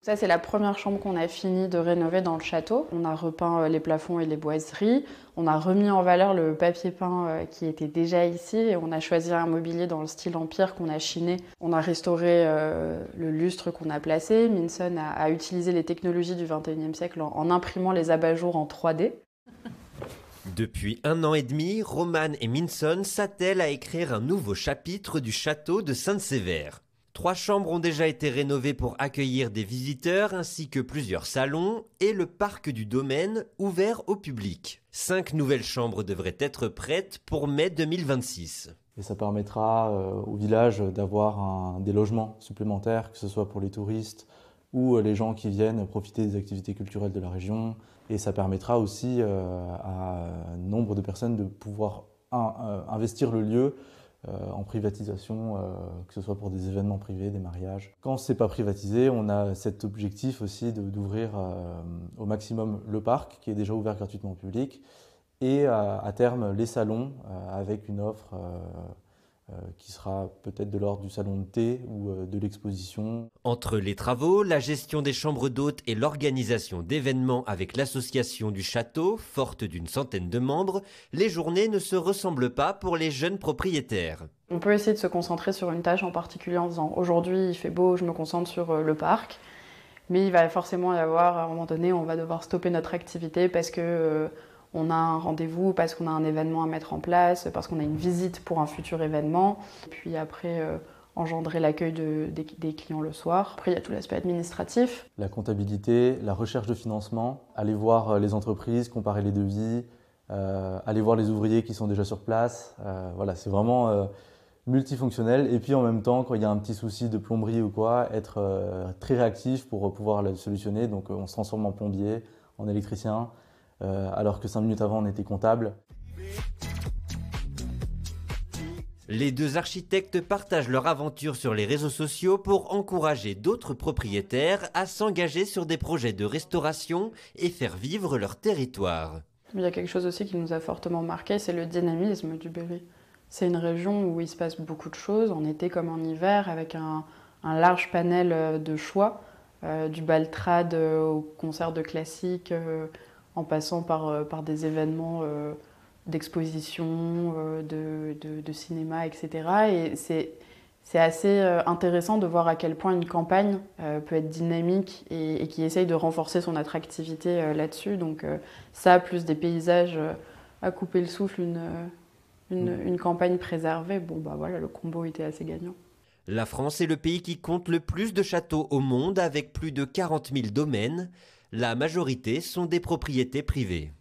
Ça, c'est la première chambre qu'on a fini de rénover dans le château. On a repeint les plafonds et les boiseries. On a remis en valeur le papier peint qui était déjà ici. Et on a choisi un mobilier dans le style empire qu'on a chiné. On a restauré le lustre qu'on a placé. Minson a utilisé les technologies du 21e siècle en imprimant les abat-jours en 3D. Depuis 1 an et demi, Romane et Minson s'attellent à écrire un nouveau chapitre du château de Sainte-Sévère. 3 chambres ont déjà été rénovées pour accueillir des visiteurs ainsi que plusieurs salons et le parc du domaine ouvert au public. 5 nouvelles chambres devraient être prêtes pour mai 2026. Et ça permettra au village d'avoir des logements supplémentaires, que ce soit pour les touristes ou les gens qui viennent profiter des activités culturelles de la région. Et ça permettra aussi à nombre de personnes de pouvoir investir le lieu en privatisation, que ce soit pour des événements privés, des mariages. Quand ce n'est pas privatisé, on a cet objectif aussi d'ouvrir au maximum le parc, qui est déjà ouvert gratuitement au public, et à terme les salons, avec une offre qui sera peut-être de l'ordre du salon de thé ou de l'exposition. Entre les travaux, la gestion des chambres d'hôtes et l'organisation d'événements avec l'association du château, forte d'une centaine de membres, les journées ne se ressemblent pas pour les jeunes propriétaires. On peut essayer de se concentrer sur une tâche en particulier en disant « aujourd'hui il fait beau, je me concentre sur le parc ». Mais il va forcément y avoir, à un moment donné, on va devoir stopper notre activité parce que on a un rendez-vous, parce qu'on a un événement à mettre en place, parce qu'on a une visite pour un futur événement. Et puis après, engendrer l'accueil des clients le soir. Après, il y a tout l'aspect administratif. La comptabilité, la recherche de financement, aller voir les entreprises, comparer les devis, aller voir les ouvriers qui sont déjà sur place. Voilà, c'est vraiment multifonctionnel. Et puis en même temps, quand il y a un petit souci de plomberie ou quoi, être très réactif pour pouvoir le solutionner. Donc on se transforme en plombier, en électricien. Alors que 5 minutes avant on était comptable. Les 2 architectes partagent leur aventure sur les réseaux sociaux pour encourager d'autres propriétaires à s'engager sur des projets de restauration et faire vivre leur territoire. Il y a quelque chose aussi qui nous a fortement marqué, c'est le dynamisme du Berry. C'est une région où il se passe beaucoup de choses, en été comme en hiver, avec un large panel de choix, du baltrade au concert de classique, en passant par des événements d'exposition, de cinéma, etc. Et c'est assez intéressant de voir à quel point une campagne peut être dynamique et qui essaye de renforcer son attractivité là-dessus. Donc ça, plus des paysages à couper le souffle, une campagne préservée, bon bah voilà, le combo était assez gagnant. La France est le pays qui compte le plus de châteaux au monde avec plus de 40 000 domaines. La majorité sont des propriétés privées.